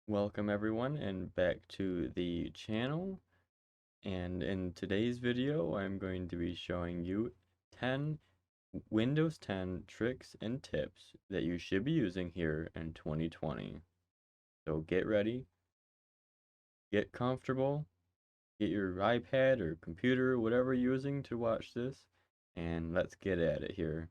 Welcome everyone and back to the channel, and in today's video I'm going to be showing you 10 Windows 10 tricks and tips that you should be using here in 2020. So get ready, get comfortable, get your iPad or computer, whatever you're using to watch this, and let's get at it here.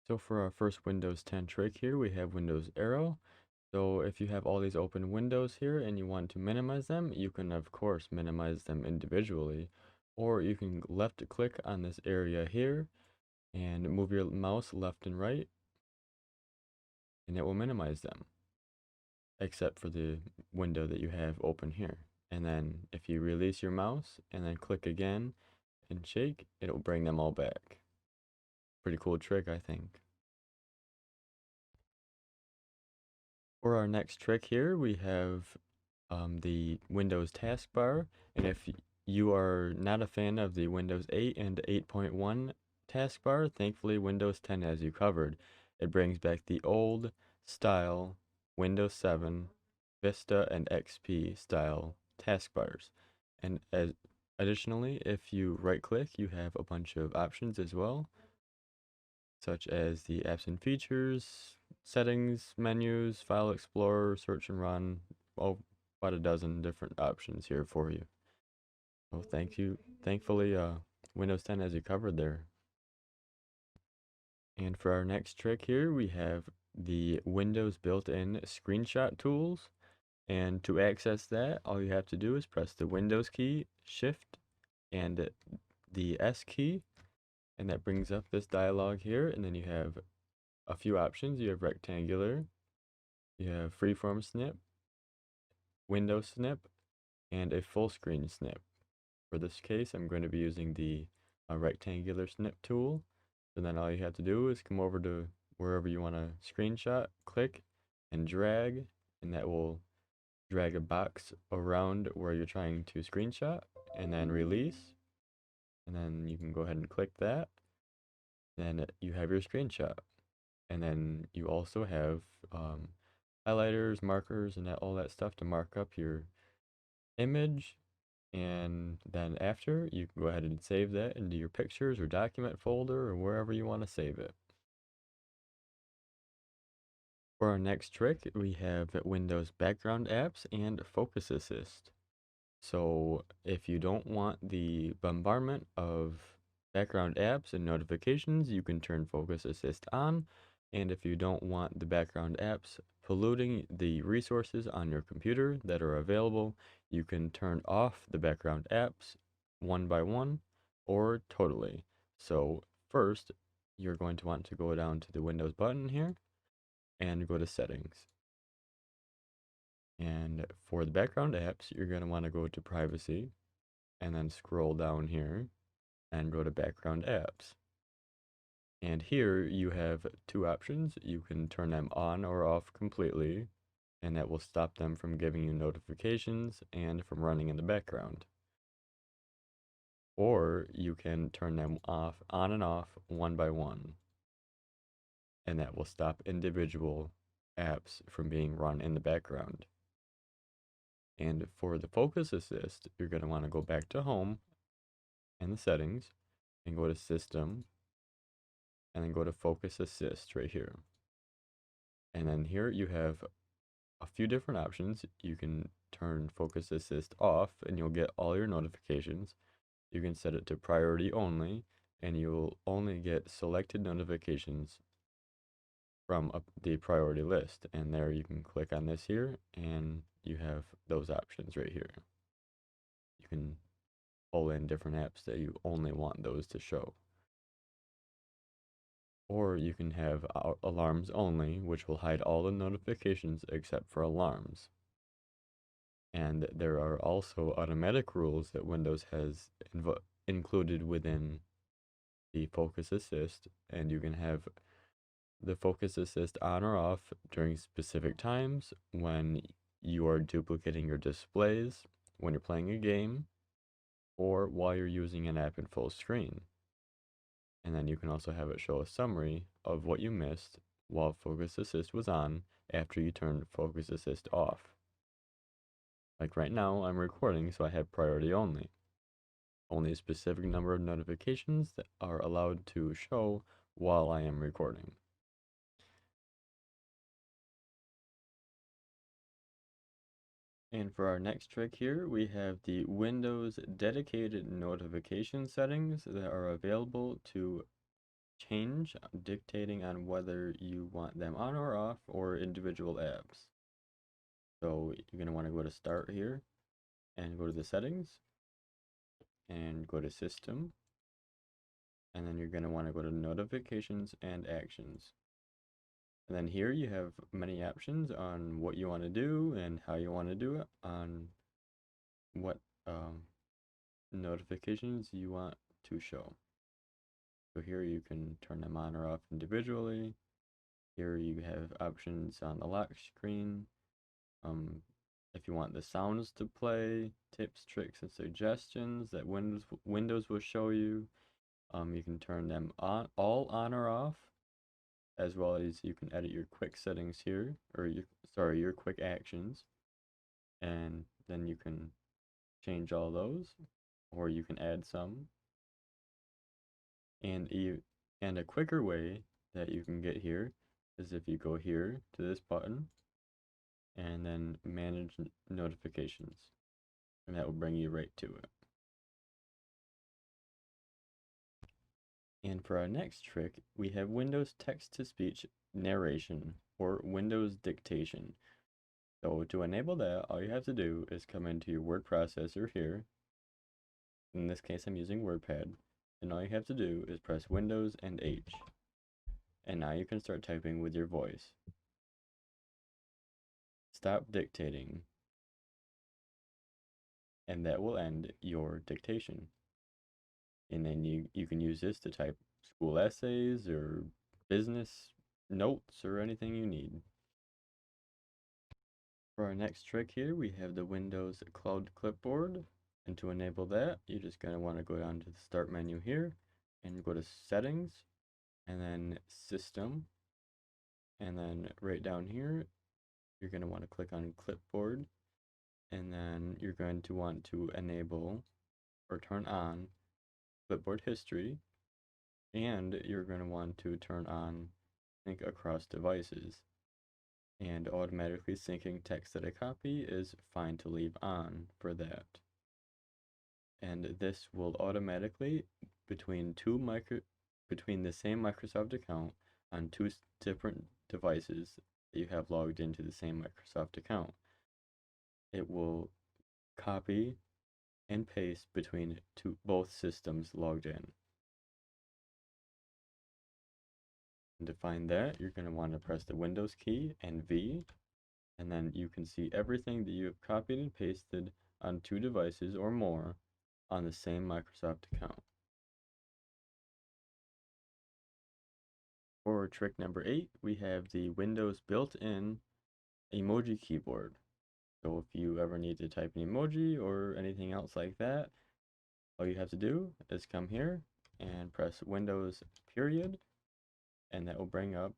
So for our first Windows 10 trick here, we have Windows Aero. So if you have all these open windows here and you want to minimize them, you can of course minimize them individually, or you can left click on this area here and move your mouse left and right, and it will minimize them, except for the window that you have open here. And then if you release your mouse and then click again and shake, it'll bring them all back. Pretty cool trick, I think. For our next trick here, we have the Windows taskbar, and if you are not a fan of the Windows 8 and 8.1 taskbar, thankfully Windows 10 has you covered. It brings back the old style Windows 7, Vista, and XP style taskbars. And additionally, if you right click, you have a bunch of options as well, such as the apps and features, settings, menus, file explorer, search and run, well, about a dozen different options here for you. Well, thank you. Thankfully, Windows 10 has you covered there. And for our next trick here, we have the Windows built-in screenshot tools. And to access that, all you have to do is press the Windows key, Shift, and the S key, and that brings up this dialog here. And then you have a few options. You have rectangular, you have freeform snip, window snip, and a full screen snip. For this case, I'm going to be using the rectangular snip tool. And then all you have to do is come over to wherever you want to screenshot, click, and drag, and that will drag a box around where you're trying to screenshot, and then release. And then you can go ahead and click that. Then you have your screenshot. And then you also have highlighters, markers, and all that stuff to mark up your image. And then after, you can go ahead and save that into your pictures or document folder or wherever you want to save it. For our next trick, we have Windows background apps and Focus Assist. So if you don't want the bombardment of background apps and notifications, you can turn Focus Assist on. And if you don't want the background apps polluting the resources on your computer that are available, you can turn off the background apps one by one or totally. So first, you're going to want to go down to the Windows button here and go to Settings. And for the background apps, you're going to want to go to Privacy and then scroll down here and go to Background Apps. And here you have two options. You can turn them on or off completely, and that will stop them from giving you notifications and from running in the background. Or you can turn them off, on and off, one by one, and that will stop individual apps from being run in the background. And for the Focus Assist, you're going to want to go back to Home and the Settings and go to System and then go to Focus Assist right here. And then here you have a few different options. You can turn Focus Assist off and you'll get all your notifications. You can set it to priority only and you'll only get selected notifications from the priority list. And there you can click on this here and you have those options right here. You can pull in different apps that you only want those to show. Or you can have alarms only, which will hide all the notifications except for alarms. And there are also automatic rules that Windows has included within the Focus Assist, and you can have the Focus Assist on or off during specific times when you are duplicating your displays, when you're playing a game, or while you're using an app in full screen. And then you can also have it show a summary of what you missed while Focus Assist was on after you turned Focus Assist off. Like right now, I'm recording, so I have priority only. Only a specific number of notifications that are allowed to show while I am recording. And for our next trick here, we have the Windows dedicated notification settings that are available to change dictating on whether you want them on or off or individual apps. So you're going to want to go to Start here and go to the settings and go to System. And then you're going to want to go to Notifications and Actions. And then here you have many options on what you want to do and how you want to do it, on what notifications you want to show. So here you can turn them on or off individually. Here you have options on the lock screen. If you want the sounds to play, tips, tricks, and suggestions that Windows will show you. You can turn them all on or off, as well as you can edit your quick settings here, or your quick actions, and then you can change all those, or you can add some. And a quicker way that you can get here is if you go here to this button and then manage notifications, and that will bring you right to it. And for our next trick, we have Windows text-to-speech narration, or Windows dictation. So to enable that, all you have to do is come into your word processor here. In this case, I'm using WordPad. And all you have to do is press Windows and H. And now you can start typing with your voice. Stop dictating. And that will end your dictation. And then you can use this to type school essays or business notes or anything you need. For our next trick here, we have the Windows Cloud Clipboard. And to enable that, you're just going to want to go down to the Start menu here and go to Settings and then System. And then right down here, you're going to want to click on Clipboard. And then you're going to want to enable or turn on Clipboard History. And you're going to want to turn on Sync Across Devices. And automatically syncing text that I copy is fine to leave on for that. And this will automatically between the same Microsoft account on two different devices that you have logged into the same Microsoft account. It will copy and paste between both systems logged in. And to find that, you're going to want to press the Windows key and V, and then you can see everything that you have copied and pasted on two devices or more on the same Microsoft account. For trick number 8, we have the Windows built-in emoji keyboard. So if you ever need to type an emoji or anything else like that, all you have to do is come here and press Windows period, and that will bring up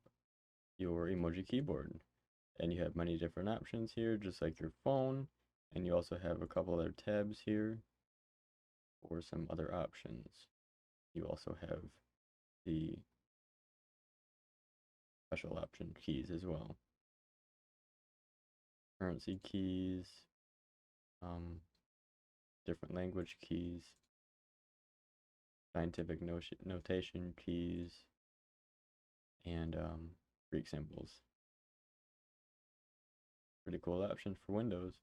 your emoji keyboard. And you have many different options here, just like your phone, and you also have a couple other tabs here for some other options. You also have the special option keys as well. Currency keys, different language keys, scientific notation keys, and Greek symbols. Pretty cool option for Windows.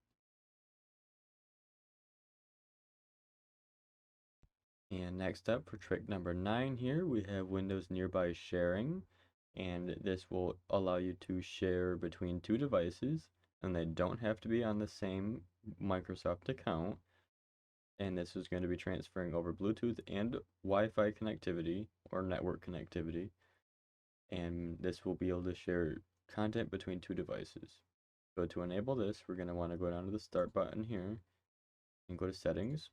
And next up for trick number 9 here, we have Windows Nearby Sharing. And this will allow you to share between two devices, and they don't have to be on the same Microsoft account. And this is going to be transferring over Bluetooth and Wi-Fi connectivity or network connectivity. And this will be able to share content between two devices. So to enable this, we're going to want to go down to the Start button here and go to Settings.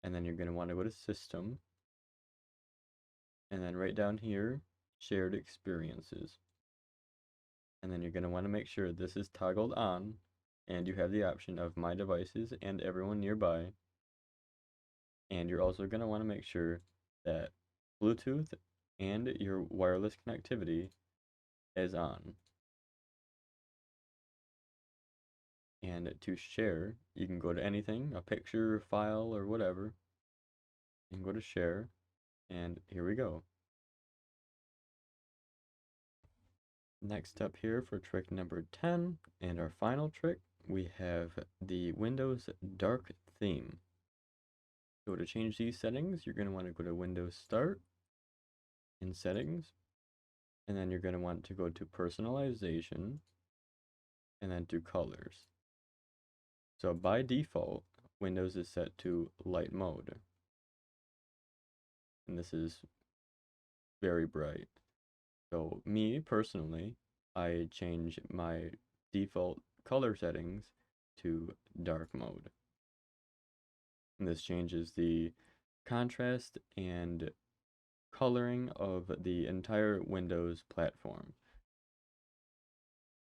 and then you're going to want to go to System, and then right down here, Shared Experiences. And then you're going to want to make sure this is toggled on, and you have the option of My Devices and Everyone Nearby. And you're also going to want to make sure that Bluetooth and your wireless connectivity is on. And to share, you can go to anything, a picture, file, or whatever, and go to share, and here we go. Next up here for trick number 10, and our final trick, we have the Windows dark theme. So to change these settings, you're going to want to go to Windows Start, in Settings, and then you're going to want to go to Personalization, and then to Colors. So by default, Windows is set to light mode, and this is very bright. So me personally, I change my default color settings to dark mode. And this changes the contrast and coloring of the entire Windows platform.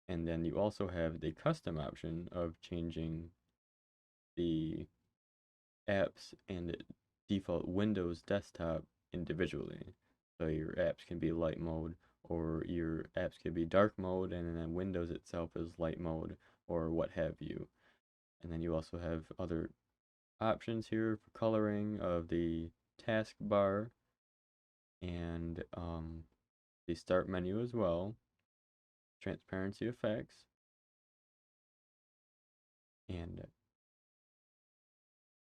And then you also have the custom option of changing the apps and default Windows desktop individually. So your apps can be light mode, or your apps can be dark mode, and then Windows itself is light mode, or what have you. And then you also have other options here for coloring of the taskbar and the start menu as well, transparency effects, and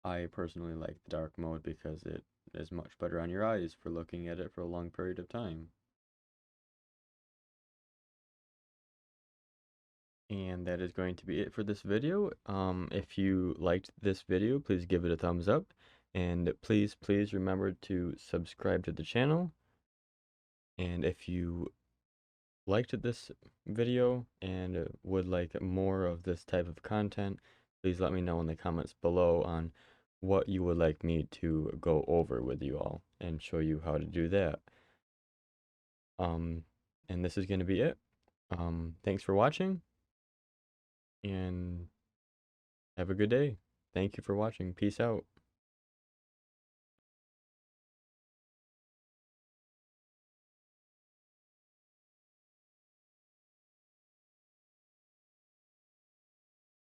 I personally like the dark mode because it is much better on your eyes for looking at it for a long period of time. And that is going to be it for this video. If you liked this video, please give it a thumbs up. And please remember to subscribe to the channel. And if you liked this video and would like more of this type of content, please let me know in the comments below on what you would like me to go over with you all and show you how to do that. And this is going to be it. Thanks for watching, and have a good day. Thank you for watching. Peace out.